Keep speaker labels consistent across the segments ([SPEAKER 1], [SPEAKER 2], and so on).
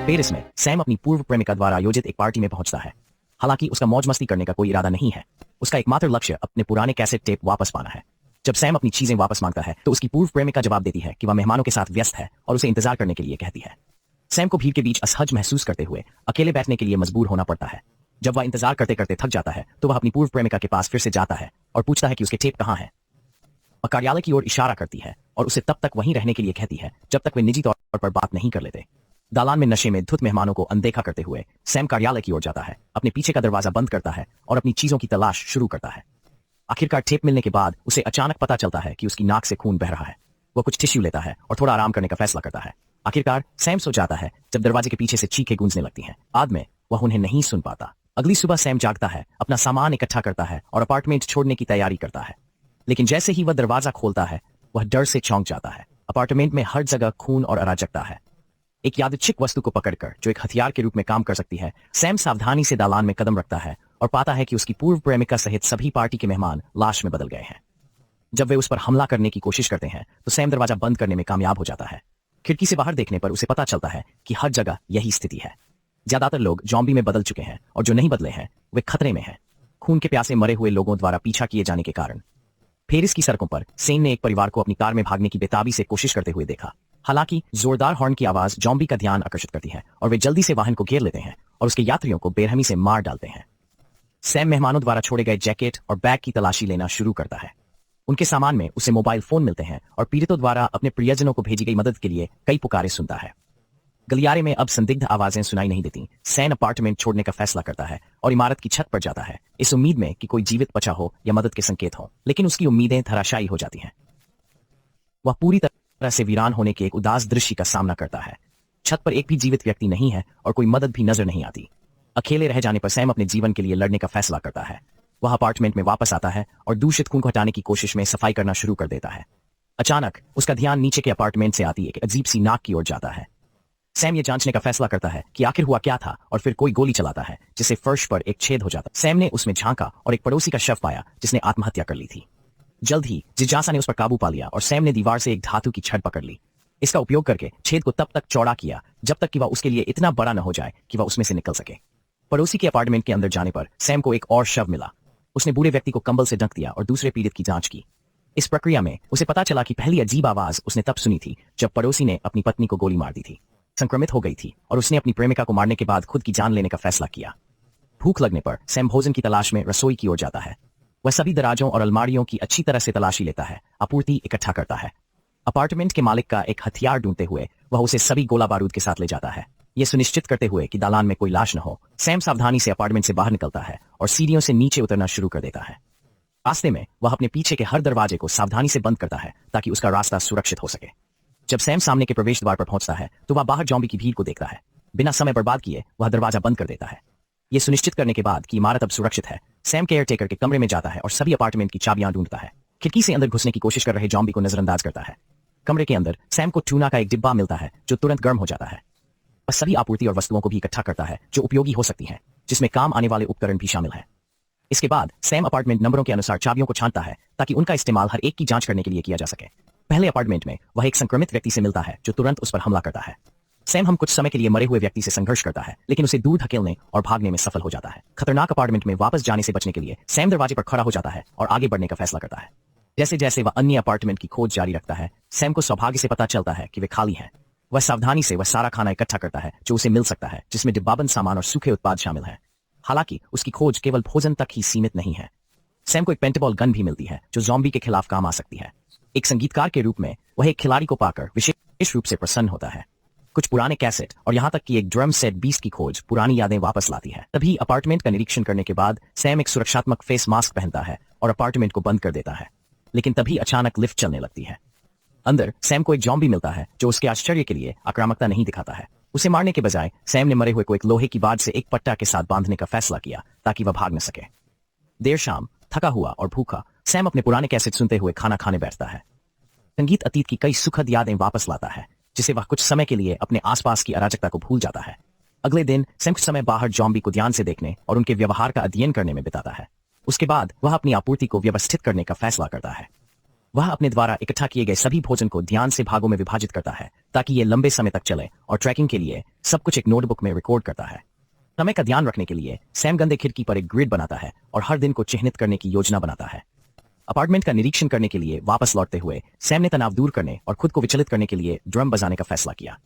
[SPEAKER 1] Paris में Sam अपनी पूर्व प्रेमिका द्वारा आयोजित एक पार्टी में पहुंचता है। हालांकि उसका मौज मस्ती करने का कोई इरादा नहीं है। उसका एकमात्र लक्ष्य अपने पुराने कैसेट टेप वापस पाना है। जब सैम अपनी चीजें वापस मांगता है तो उसकी पूर्व प्रेमिका जवाब देती है कि वह मेहमानों के साथ व्यस्त है और उसे इंतजार करने के लिए कहती है। सैम को भीड़ के बीच असहज महसूस करते हुए अकेले बैठने के लिए मजबूर होना पड़ता है। जब वह इंतजार करते करते थक जाता है तो वह अपनी पूर्व प्रेमिका के पास फिर से जाता है और पूछता है कि उसके टेप कहाँ हैं। वह कार्यालय की ओर इशारा करती है और उसे तब तक वहीं रहने के लिए कहती है जब तक वे निजी तौर पर बात नहीं कर लेते। दालान में नशे में धुत मेहमानों को अनदेखा करते हुए सैम कार्यालय की ओर जाता है, अपने पीछे का दरवाजा बंद करता है और अपनी चीजों की तलाश शुरू करता है। आखिरकार टेप मिलने के बाद उसे अचानक पता चलता है कि उसकी नाक से खून बह रहा है। वह कुछ टिश्यू लेता है और थोड़ा आराम करने का फैसला करता है। आखिरकार सैम सो जाता है जब दरवाजे के पीछे से चीखें गूंजने लगती हैं। बाद में वह उन्हें नहीं सुन पाता। अगली सुबह सैम जागता है, अपना सामान इकट्ठा करता है और अपार्टमेंट छोड़ने की तैयारी करता है। लेकिन जैसे ही वह दरवाजा खोलता है वह डर से चौंक जाता है। अपार्टमेंट में हर जगह खून और अराजकता है। एक यादृच्छिक वस्तु को पकड़कर जो एक हथियार के रूप में काम कर सकती है, सैम सावधानी से दालान में कदम रखता है और पाता है कि उसकी पूर्व प्रेमिका सहित सभी पार्टी के मेहमान लाश में बदल गए हैं। जब वे उस पर हमला करने की कोशिश करते हैं तो सैम दरवाजा बंद करने में कामयाब हो जाता है। खिड़की से बाहर देखने पर उसे पता चलता है कि हर जगह यही स्थिति है। ज्यादातर लोग जॉम्बी में बदल चुके हैं और जो नहीं बदले हैं वे खतरे में हैं, खून के प्यासे मरे हुए लोगों द्वारा पीछा किए जाने के कारण। पेरिस की सड़कों पर सैम ने एक परिवार को अपनी कार में भागने की बेताबी से कोशिश करते हुए देखा। हालांकि जोरदार हॉर्न की आवाज जॉम्बी का ध्यान आकर्षित करती है और वे जल्दी से वाहन को घेर लेते हैं और उसके यात्रियों को बेरहमी से मार डालते हैं। सैम मेहमानों द्वारा छोड़े गए जैकेट और बैग की तलाशी लेना शुरू करता है। उनके सामान में उसे मोबाइल फोन मिलते हैं और पीड़ितों द्वारा अपने प्रियजनों को भेजी गई मदद के लिए कई पुकारें सुनता है। गलियारे में अब संदिग्ध आवाजें सुनाई नहीं देती। सैम अपार्टमेंट छोड़ने का फैसला करता है और इमारत की छत पर जाता है, इस उम्मीद में कि कोई जीवित बचा हो या मदद के संकेत हो। लेकिन उसकी उम्मीदें धराशायी हो जाती हैं। वह पूरी तरह से वीरान होने के एक उदास दृश्य का सामना करता है। छत पर एक भी जीवित व्यक्ति नहीं है और कोई मदद भी नजर नहीं आती। अकेले रह जाने पर सैम अपने जीवन के लिए लड़ने का फैसला करता है। वह अपार्टमेंट में वापस आता है और दूषित खून को हटाने की कोशिश में सफाई करना शुरू कर देता है। अचानक उसका ध्यान नीचे के अपार्टमेंट से आती एक अजीब सी नाक की ओर जाता है। सैम ये जांचने का फैसला करता है कि आखिर हुआ क्या था और फिर कोई गोली चलाता है जिससे फर्श पर एक छेद हो जाता। सैम ने उसमें झांका और एक पड़ोसी का शव पाया जिसने आत्महत्या कर ली थी। जल्द ही जिज्ञासा ने उस पर काबू पा लिया और सैम ने दीवार से एक धातु की छड़ पकड़ ली। इसका उपयोग करके छेद को तब तक चौड़ा किया जब तक कि वह उसके लिए इतना बड़ा न हो जाए कि वह उसमें से निकल सके। पड़ोसी के अपार्टमेंट के अंदर जाने पर सैम को एक और शव मिला। उसने बूढ़े व्यक्ति को कंबल से ढक दिया और दूसरे पीड़ित की जांच की। इस प्रक्रिया में उसे पता चला कि पहली अजीब आवाज उसने तब सुनी थी जब पड़ोसी ने अपनी पत्नी को गोली मार दी थी। संक्रमित हो गई थी और उसने अपनी प्रेमिका को मारने के बाद खुद की जान लेने का फैसला किया। भूख लगने पर सैम भोजन की तलाश में रसोई की ओर जाता है। वह सभी दराजों और अलमारियों की अच्छी तरह से तलाशी लेता है, आपूर्ति इकट्ठा करता है। अपार्टमेंट के मालिक का एक हथियार ढूंढते हुए वह उसे सभी गोला बारूद के साथ ले जाता है, यह सुनिश्चित करते हुए कि दालान में कोई लाश न हो। सैम सावधानी से अपार्टमेंट से बाहर निकलता है और सीढ़ियों से नीचे उतरना शुरू कर देता है। रास्ते में वह अपने पीछे के हर दरवाजे को सावधानी से बंद करता है ताकि उसका रास्ता सुरक्षित हो सके। जब सैम सामने के प्रवेश द्वार पर पहुंचता है तो वह बाहर जॉम्बी की भीड़ को देखता है। बिना समय बर्बाद किए वह दरवाजा बंद कर देता है। यह सुनिश्चित करने के बाद कि इमारत अब सुरक्षित है, सैम केयरटेकर के कमरे में जाता है और सभी अपार्टमेंट की चाबियां ढूंढता है। खिड़की से अंदर घुसने की कोशिश कर रहे जॉम्बी को नजरअंदाज करता है। कमरे के अंदर सैम को टूना का एक डिब्बा मिलता है जो तुरंत गर्म हो जाता है। वह सभी आपूर्ति और वस्तुओं को भी इकट्ठा करता है जो उपयोगी हो सकती हैं, जिसमें काम आने वाले उपकरण भी शामिल हैं। इसके बाद सैम अपार्टमेंट नंबरों के अनुसार चाबियों को छांटता है ताकि उनका इस्तेमाल हर एक की जांच करने के लिए किया जा सके। पहले अपार्टमेंट में वह एक संक्रमित व्यक्ति से मिलता है जो तुरंत उस पर हमला करता है। सैम हम कुछ समय के लिए मरे हुए व्यक्ति से संघर्ष करता है लेकिन उसे दूर धकेलने और भागने में सफल हो जाता है। खतरनाक अपार्टमेंट में वापस जाने से बचने के लिए सैम दरवाजे पर खड़ा हो जाता है और आगे बढ़ने का फैसला करता है। जैसे जैसे वह अन्य अपार्टमेंट की खोज जारी रखता है, सैम को सौभाग्य से पता चलता है कि वे खाली हैं। वह सावधानी से वह सारा खाना इकट्ठा करता है जो उसे मिल सकता है, जिसमें डिब्बाबंद सामान और सूखे उत्पाद शामिल हैं। हालांकि उसकी खोज केवल भोजन तक ही सीमित नहीं है। सैम को एक पेंटेबॉल गन भी मिलती है जो जॉम्बी के खिलाफ काम आ सकती है। एक संगीतकार के रूप में वह एक खिलाड़ी को पाकर विशेष रूप से प्रसन्न होता है। कुछ पुराने कैसेट और यहाँ तक कि एक ड्रम सेट 20 की खोज पुरानी यादें वापस लाती है। तभी अपार्टमेंट का निरीक्षण करने के बाद सैम एक सुरक्षात्मक फेस मास्क पहनता है और अपार्टमेंट को बंद कर देता है। लेकिन तभी अचानक लिफ्ट चलने लगती है। अंदर सैम को एक जॉम्बी मिलता है जो उसके आश्चर्य के लिए आक्रामकता नहीं दिखाता है। उसे मारने के बजाय सैम ने मरे हुए को एक लोहे की बाड़ से एक पट्टा के साथ बांधने का फैसला किया ताकि वह भाग न सके। देर शाम थका हुआ और भूखा सैम अपने पुराने कैसेट सुनते हुए खाना खाने बैठता है। संगीत अतीत की कई सुखद यादें वापस लाता है जिसे वह कुछ समय के लिए अपने आसपास की अराजकता को भूल जाता है। अगले दिन सैम कुछ समय बाहर जॉम्बी को ध्यान से देखने और उनके व्यवहार का अध्ययन करने में बिताता है। उसके बाद वह अपनी आपूर्ति को व्यवस्थित करने का फैसला करता है। वह अपने द्वारा इकट्ठा किए गए सभी भोजन को ध्यान से भागों में विभाजित करता है ताकि ये लंबे समय तक चले और ट्रैकिंग के लिए सब कुछ एक नोटबुक में रिकॉर्ड करता है। समय का ध्यान रखने के लिए सैम गंदे खिड़की पर एक ग्रिड बनाता है और हर दिन को चिन्हित करने की योजना बनाता है। अपार्टमेंट का निरीक्षण करने के लिए वापस लौटते हुए सैम ने तनाव दूर करने और खुद को विचलित करने के लिए ड्रम बजाने का फैसला किया।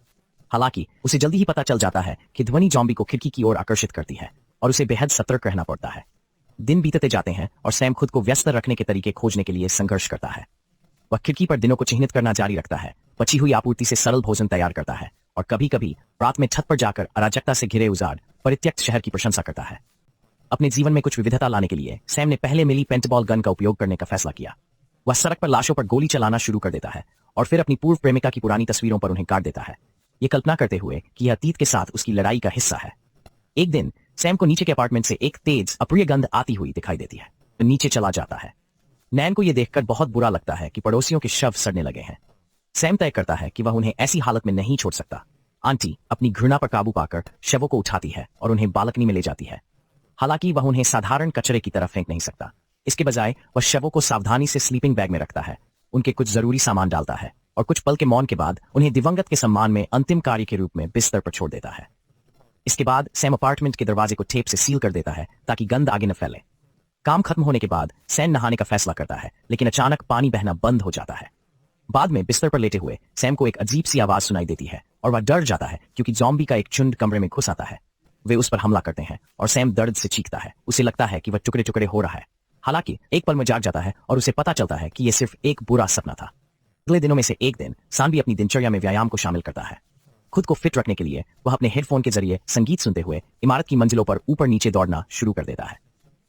[SPEAKER 1] हालांकि उसे जल्दी ही पता चल जाता है कि ध्वनि जॉम्बी को खिड़की की ओर आकर्षित करती है और उसे बेहद सतर्क रहना पड़ता है। दिन बीतते जाते हैं और सैम खुद को व्यस्त रखने के तरीके खोजने के लिए संघर्ष करता है। वह खिड़की पर दिनों को चिन्हित करना जारी रखता है, बची हुई आपूर्ति से सरल भोजन तैयार करता है और कभी कभी रात में छत पर जाकर अराजकता से घिरे उजाड़ परित्यक्त शहर की प्रशंसा करता है। अपने जीवन में कुछ विविधता लाने के लिए सैम ने पहले मिली पेंटबॉल गन का उपयोग करने का फैसला किया। वह सड़क पर लाशों पर गोली चलाना शुरू कर देता है और फिर अपनी पूर्व प्रेमिका की पुरानी तस्वीरों पर उन्हें काट देता है, ये कल्पना करते हुए कि यह अतीत के साथ उसकी लड़ाई का हिस्सा है। एक दिन सैम को नीचे के अपार्टमेंट से एक तेज अप्रिय गंध आती हुई दिखाई देती है। तो नीचे चला जाता है। नैन को यह देखकर बहुत बुरा लगता है कि पड़ोसियों के शव सड़ने लगे हैं। सैम तय करता है कि वह उन्हें ऐसी हालत में नहीं छोड़ सकता। आंटी अपनी घृणा पर काबू पाकर शवों को उठाती है और उन्हें बालकनी में ले जाती है। हालांकि वह उन्हें साधारण कचरे की तरफ फेंक नहीं सकता। इसके बजाय वह शवों को सावधानी से स्लीपिंग बैग में रखता है, उनके कुछ जरूरी सामान डालता है और कुछ पल के मौन के बाद उन्हें दिवंगत के सम्मान में अंतिम कार्य के रूप में बिस्तर पर छोड़ देता है। इसके बाद सैम अपार्टमेंट के दरवाजे को टेप से सील कर देता है ताकि गंध आगे न फैले। काम खत्म होने के बाद सैम नहाने का फैसला करता है, लेकिन अचानक पानी बहना बंद हो जाता है। बाद में बिस्तर पर लेटे हुए सैम को एक अजीब सी आवाज सुनाई देती है और वह डर जाता है क्योंकि जॉम्बी का एक झुंड कमरे में घुस आता है। वे उस पर हमला करते हैं और सैम दर्द से चीखता है। उसे लगता है कि वह टुकड़े टुकड़े हो रहा है। हालांकि एक पल में जाग जाता है और उसे पता चलता है कि यह सिर्फ एक बुरा सपना था। अगले दिनों में से एक दिन सानवी अपनी दिनचर्या में व्यायाम को शामिल करता है। खुद को फिट रखने के लिए वह अपने हेडफोन के जरिए संगीत सुनते हुए इमारत की मंजिलों पर ऊपर नीचे दौड़ना शुरू कर देता है।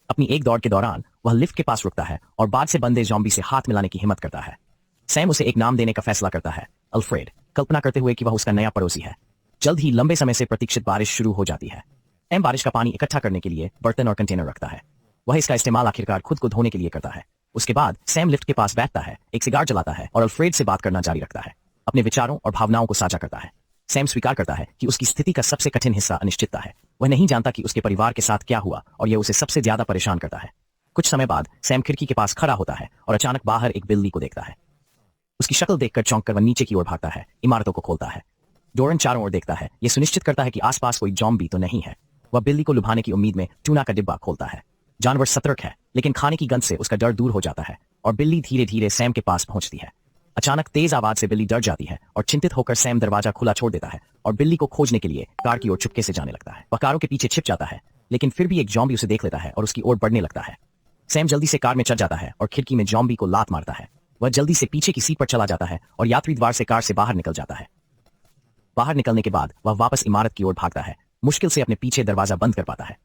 [SPEAKER 1] अपनी एक दौड़ के दौरान वह लिफ्ट के पास रुकता है और बाद से बंदे जॉम्बी से हाथ मिलाने की हिम्मत करता है। सैम उसे एक नाम देने का फैसला करता है, अल्फ्रेड, कल्पना करते हुए कि वह उसका नया पड़ोसी है। जल्द ही लंबे समय से प्रतीक्षित बारिश शुरू हो जाती है। एम बारिश का पानी इकट्ठा करने के लिए बर्तन और कंटेनर रखता है। वह इसका इस्तेमाल आखिरकार खुद को धोने के लिए करता है। उसके बाद सैम लिफ्ट के पास बैठता है, एक सिगार जलाता है और अल्फ्रेड से बात करना जारी रखता है। अपने विचारों और भावनाओं को साझा करता है। सैम स्वीकार करता है कि उसकी स्थिति का सबसे कठिन हिस्सा अनिश्चितता है। वह नहीं जानता कि उसके परिवार के साथ क्या हुआ और यह उसे सबसे ज्यादा परेशान करता है। कुछ समय बाद सैम खिड़की के पास खड़ा होता है और अचानक बाहर एक बिल्ली को देखता है। उसकी शक्ल देखकर चौंक कर वह नीचे की ओर भागता है, इमारतों को खोलता है। डोरन चारों ओर देखता है, यह सुनिश्चित करता है कि आसपास कोई जॉम्बी तो नहीं है। वह बिल्ली को लुभाने की उम्मीद में टूना का डिब्बा खोलता है। जानवर सतर्क है, लेकिन खाने की गंध से उसका डर दूर हो जाता है और बिल्ली धीरे धीरे सैम के पास पहुंचती है। अचानक तेज आवाज से बिल्ली डर जाती है और चिंतित होकर सैम दरवाजा खुला छोड़ देता है और बिल्ली को खोजने के लिए कार की ओर चुपके से जाने लगता है। वह कारों के पीछे छिप जाता है, लेकिन फिर भी एक जॉम्बी उसे देख लेता है और उसकी ओर बढ़ने लगता है। सैम जल्दी से कार में चढ़ जाता है और खिड़की में जॉम्बी को लात मारता है। वह जल्दी से पीछे की सीट पर चला जाता है और यात्री द्वार से कार से बाहर निकल जाता है। बाहर निकलने के बाद वह वापस इमारत की ओर भागता है, मुश्किल से अपने पीछे दरवाजा बंद कर पाता है।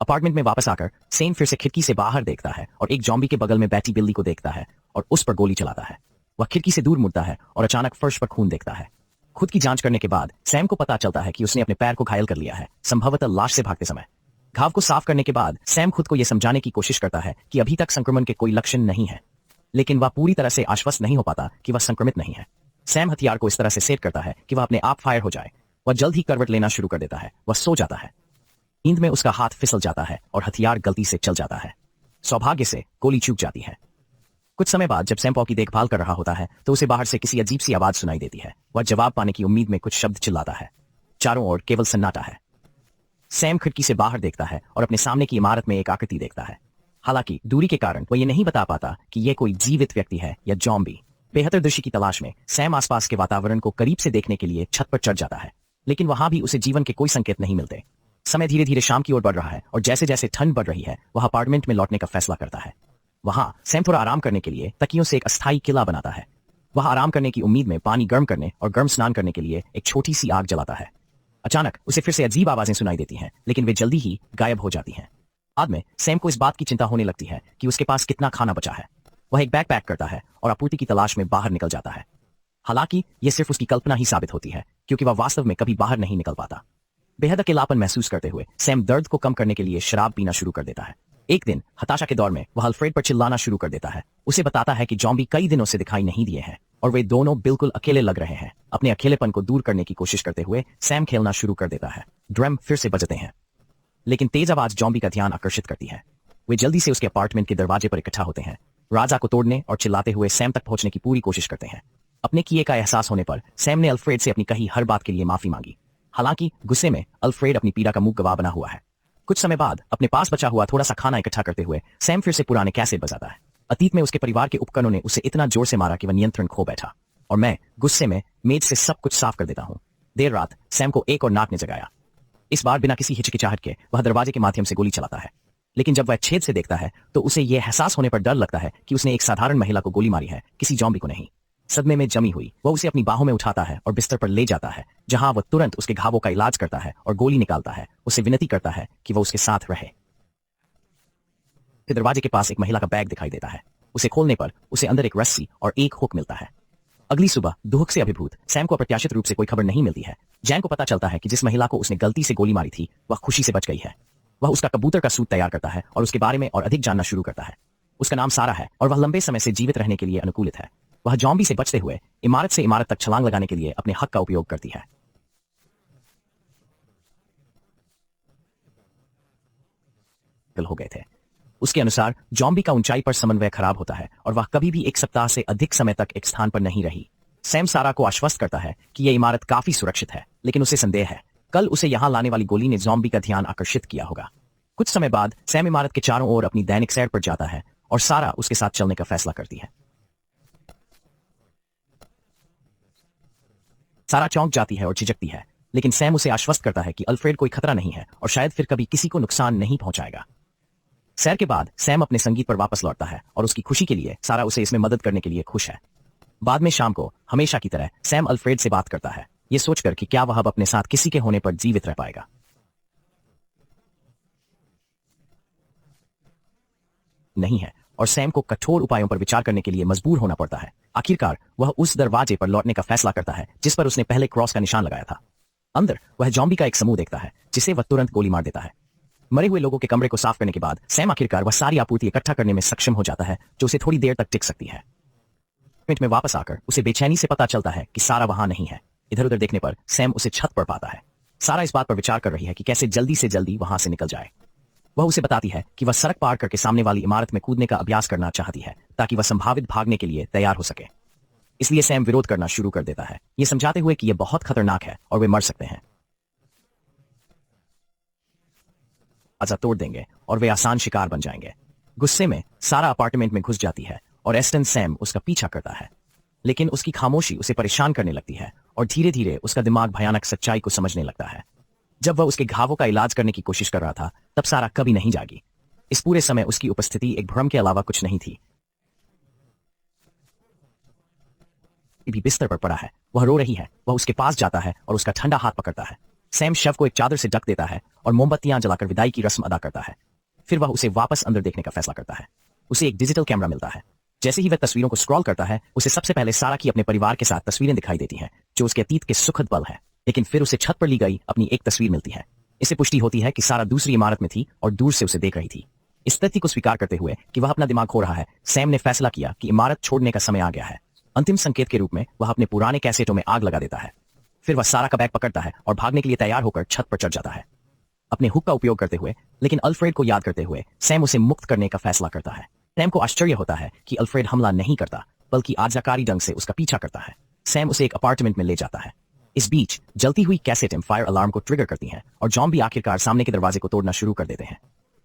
[SPEAKER 1] अपार्टमेंट में वापस आकर सैम फिर से खिड़की से बाहर देखता है और एक जॉम्बी के बगल में बैठी बिल्ली को देखता है और उस पर गोली चलाता है। वह खिड़की से दूर मुड़ता है और अचानक फर्श पर खून देखता है। खुद की जांच करने के बाद सैम को पता चलता है कि उसने अपने पैर को घायल कर लिया है, संभवतः लाश से भागते समय। घाव को साफ करने के बाद सैम खुद को यह समझाने की कोशिश करता है कि अभी तक संक्रमण के कोई लक्षण नहीं है, लेकिन वह पूरी तरह से आश्वस्त नहीं हो पाता कि वह संक्रमित नहीं है। सैम हथियार को इस तरह से सेट करता है कि वह अपने आप फायर हो जाए। वह जल्द ही करवट लेना शुरू कर देता है। वह सो जाता है। नींद में उसका हाथ फिसल जाता है और हथियार गलती से चल जाता है। सौभाग्य से गोली चूक जाती है। कुछ समय बाद जब सैम पॉ की देखभाल कर रहा होता है तो उसे बाहर से किसी अजीब सी आवाज सुनाई देती है। वह जवाब पाने की उम्मीद में कुछ शब्द चिल्लाता है। चारों ओर केवल सन्नाटा है। सैम खिड़की से बाहर देखता है और अपने सामने की इमारत में एक आकृति देखता है। हालांकि दूरी के कारण वह यह नहीं बता पाता कि यह कोई जीवित व्यक्ति है या जॉम्बी। बेहतर दृश्य की तलाश में सैम आसपास के वातावरण को करीब से देखने के लिए छत पर चढ़ जाता है, लेकिन वहां भी उसे जीवन के कोई संकेत नहीं मिलते। समय धीरे धीरे शाम की ओर बढ़ रहा है और जैसे जैसे ठंड बढ़ रही है वह अपार्टमेंट में लौटने का फैसला करता है। वहां सैम थोड़ा आराम करने के लिए तकियों से एक अस्थायी किला बनाता है। वह आराम करने की उम्मीद में पानी गर्म करने और गर्म स्नान करने के लिए एक छोटी सी आग जलाता है। अचानक उसे फिर से अजीब आवाजें सुनाई देती हैं, लेकिन वे जल्दी ही गायब हो जाती हैं। बाद में सैम को इस बात की चिंता होने लगती है कि उसके पास कितना खाना बचा है। वह एक बैग पैक करता है और आपूर्ति की तलाश में बाहर निकल जाता है। हालांकि यह सिर्फ उसकी कल्पना ही साबित होती है, क्योंकि वह वास्तव में कभी बाहर नहीं निकल पाता। बेहद अकेलापन महसूस करते हुए सैम दर्द को कम करने के लिए शराब पीना शुरू कर देता है। एक दिन हताशा के दौर में वह अल्फ्रेड पर चिल्लाना शुरू कर देता है। उसे बताता है कि जॉम्बी कई दिनों से दिखाई नहीं दिए हैं और वे दोनों बिल्कुल अकेले लग रहे हैं। अपने अकेलेपन को दूर करने की कोशिश करते हुए सैम खेलना शुरू कर देता है। ड्रम फिर से बजते हैं, लेकिन तेज आवाज जॉम्बी का ध्यान आकर्षित करती है। वे जल्दी से उसके अपार्टमेंट के दरवाजे पर इकट्ठा होते हैं। राजा को तोड़ने और चिल्लाते हुए सैम तक पहुंचने की पूरी कोशिश करते हैं। अपने किए का एहसास होने पर सैम ने अल्फ्रेड से अपनी कही हर बात के लिए माफी मांगी। हालांकि गुस्से में अल्फ्रेड अपनी पीड़ा का मुंह गवाह बना हुआ है। कुछ समय बाद अपने पास बचा हुआ थोड़ा सा खाना इकट्ठा करते हुए सैम फिर से पुराने कैसेट बजाता है। अतीत में उसके परिवार के उपकरणों ने उसे इतना जोर से मारा कि वह नियंत्रण खो बैठा, और मैं गुस्से में मेज से सब कुछ साफ कर देता हूं। देर रात सैम को एक और नाक ने जगाया। इस बार बिना किसी हिचकिचाहट के वह दरवाजे के माध्यम से गोली चलाता है, लेकिन जब वह छेद से देखता है तो उसे यह एहसास होने पर डर लगता है कि उसने एक साधारण महिला को गोली मारी है, किसी जॉम्बी को नहीं। सदमे में जमी हुई वह उसे अपनी बाहों में उठाता है और बिस्तर पर ले जाता है, जहां वह तुरंत उसके घावों का इलाज करता है और गोली निकालता है। उसे विनती करता है कि वह उसके साथ रहे। फिर दरवाजे के पास एक महिला का बैग दिखाई देता है। उसे खोलने पर उसे अंदर एक रस्सी और एक हुक मिलता है। अगली सुबह दुख से अभिभूत सैम को अप्रत्याशित रूप से कोई खबर नहीं मिलती है। जैन को पता चलता है कि जिस महिला को उसने गलती से गोली मारी थी वह खुशी से बच गई है। वह उसका कबूतर का सूट तैयार करता है और उसके बारे में और अधिक जानना शुरू करता है। उसका नाम सारा है और वह लंबे समय से जीवित रहने के लिए अनुकूलित है। वह जॉम्बी से बचते हुए इमारत से इमारत तक छलांग लगाने के लिए अपने हक का उपयोग करती है। हो गए थे। उसके अनुसार जॉम्बी का ऊंचाई पर समन्वय खराब होता है और वह कभी भी एक सप्ताह से अधिक समय तक एक स्थान पर नहीं रही। सैम सारा को आश्वस्त करता है कि यह इमारत काफी सुरक्षित है, लेकिन उसे संदेह है कल उसे यहां लाने वाली गोली ने जॉम्बी का ध्यान आकर्षित किया होगा। कुछ समय बाद सैम इमारत के चारों ओर अपनी दैनिक सैर पर जाता है और सारा उसके साथ चलने का फैसला करती है। सारा चौंक जाती है और झिझकती है, लेकिन सैम उसे आश्वस्त करता है कि अल्फ्रेड कोई खतरा नहीं है और शायद फिर कभी किसी को नुकसान नहीं पहुंचाएगा। सैर के बाद सैम अपने संगीत पर वापस लौटता है और उसकी खुशी के लिए सारा उसे इसमें मदद करने के लिए खुश है। बाद में शाम को हमेशा की तरह सैम अल्फ्रेड से बात करता है, ये सोचकर कि क्या वह अब अपने साथ किसी के होने पर जीवित रह पाएगा। नहीं है, और सैम को कठोर उपायों पर विचार करने के लिए मजबूर होना पड़ता है। आखिरकार वह उस दरवाजे पर लौटने का फैसला करता है जिस पर उसने पहले क्रॉस का निशान लगाया था। अंदर वह जॉम्बी का एक समूह देखता है जिसे वह तुरंत गोली मार देता है। मरे हुए लोगों के कमरे को साफ करने के बाद सैम आखिरकार वह सारी आपूर्ति इकट्ठा करने में सक्षम हो जाता है जो उसे थोड़ी देर तक टिक सकती है। मिनट में वापस आकर उसे बेचैनी से पता चलता है कि सारा वहां नहीं है। इधर उधर देखने पर सैम उसे छत पर पाता है। सारा इस बात पर विचार कर रही है कि कैसे जल्दी से जल्दी वहां से निकल जाए। वह उसे बताती है कि वह सड़क पार करके सामने वाली इमारत में कूदने का अभ्यास करना चाहती है ताकि वह संभावित भागने के लिए तैयार हो सके। इसलिए सैम विरोध करना शुरू कर देता है, ये समझाते हुए कि यह बहुत खतरनाक है और वे मर सकते हैं। आजा तोड़ देंगे और वे आसान शिकार बन जाएंगे। गुस्से में सारा अपार्टमेंट में घुस जाती है और एस्टन सैम उसका पीछा करता है, लेकिन उसकी खामोशी उसे परेशान करने लगती है और धीरे धीरे उसका दिमाग भयानक सच्चाई को समझने लगता है। जब वह उसके घावों का इलाज करने की कोशिश कर रहा था तब सारा कभी नहीं जागी। इस पूरे समय उसकी उपस्थिति एक भ्रम के अलावा कुछ नहीं थी। भी बिस्तर पर पड़ा है, वह रो रही है। वह उसके पास जाता है और उसका ठंडा हाथ पकड़ता है। सैम शव को एक चादर से ढक देता है और मोमबत्तियां जलाकर विदाई की रस्म अदा करता है। फिर वह उसे वापस अंदर देखने का फैसला करता है। उसे एक डिजिटल कैमरा मिलता है। जैसे ही वह तस्वीरों को स्क्रॉल करता है उसे सबसे पहले सारा की अपने परिवार के साथ तस्वीरें दिखाई देती हैं जो उसके अतीत के सुखद पल है। लेकिन फिर उसे छत पर ली गई अपनी एक तस्वीर मिलती है। इससे पुष्टि होती है कि सारा दूसरी इमारत में थी और दूर से उसे देख रही थी। इस तथ्य को स्वीकार करते हुए कि वह अपना दिमाग खो रहा है, सैम ने फैसला किया कि इमारत छोड़ने का समय आ गया है। अंतिम संकेत के रूप में वह अपने पुराने कैसेटों में आग लगा देता है। फिर वह सारा का बैग पकड़ता है और भागने के लिए तैयार होकर छत पर चढ़ जाता है, अपने हुक का उपयोग करते हुए। लेकिन अल्फ्रेड को याद करते हुए सैम उसे मुक्त करने का फैसला करता है। सैम को आश्चर्य होता है कि अल्फ्रेड हमला नहीं करता बल्कि आज्ञाकारी ढंग से उसका पीछा करता है। सैम उसे एक अपार्टमेंट में ले जाता है। इस बीच जलती हुई कैसेटें फायर अलार्म को ट्रिगर करती हैं और जॉम्बी आखिरकार सामने के दरवाजे को तोड़ना शुरू कर देते हैं।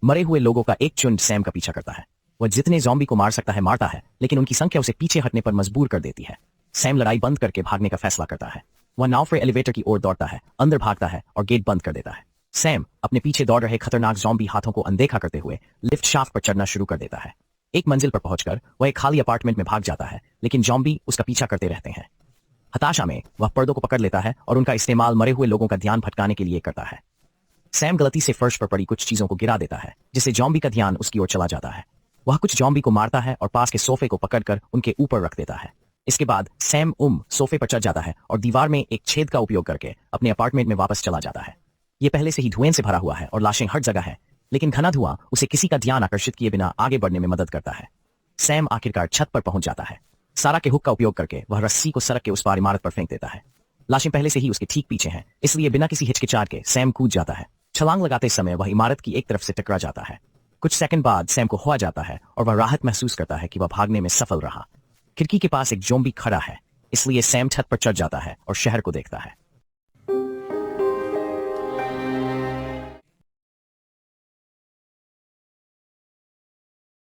[SPEAKER 1] मरे हुए लोगों का एक झुंड सैम का पीछा करता है। वह जितने जॉम्बी को मार सकता है मारता है, लेकिन उनकी संख्या उसे पीछे हटने पर मजबूर कर देती है। सैम लड़ाई बंद करके भागने का फैसला करता है। वह नाव से एलिवेटर की ओर दौड़ता है, अंदर भागता है और गेट बंद कर देता है। सैम अपने पीछे दौड़ रहे खतरनाक जॉम्बी हाथों को अनदेखा करते हुए लिफ्ट शाफ्ट पर चढ़ना शुरू कर देता है। एक मंजिल पर पहुंचकर वह एक खाली अपार्टमेंट में भाग जाता है, लेकिन जॉम्बी उसका पीछा करते रहते हैं। हताशा में वह पर्दों को पकड़ लेता है और उनका इस्तेमाल मरे हुए लोगों का ध्यान भटकाने के लिए करता है। सैम गलती से फर्श पर पड़ी कुछ चीजों को गिरा देता है, जिससे जॉम्बी का ध्यान उसकी ओर चला जाता है। वह कुछ जॉम्बी को मारता है और पास के सोफे को पकड़कर उनके ऊपर रख देता है। इसके बाद सैम सोफे पर चढ़ जाता है और दीवार में एक छेद का उपयोग करके अपने अपार्टमेंट में वापस चला जाता है। यह पहले से ही धुएं से भरा हुआ है और लाशें हर जगह है, लेकिन घना धुआं उसे किसी का ध्यान आकर्षित किए बिना आगे बढ़ने में मदद करता है। सैम आखिरकार छत पर पहुंच जाता है। सारा के हुक का उपयोग करके वह रस्सी को सड़क के उस पार इमारत पर फेंक देता है। लाशें पहले से ही उसके ठीक पीछे हैं, इसलिए बिना किसी हिचकिचाहट के सैम कूद जाता है। छलांग लगाते समय वह इमारत की एक तरफ से टकरा जाता है। कुछ सेकंड बाद सैम को हुआ जाता है और वह राहत महसूस करता है कि वह भागने में सफल रहा। खिड़की के पास एक ज़ॉम्बी खड़ा है, इसलिए सैम छत पर चढ़ जाता है और शहर को देखता है।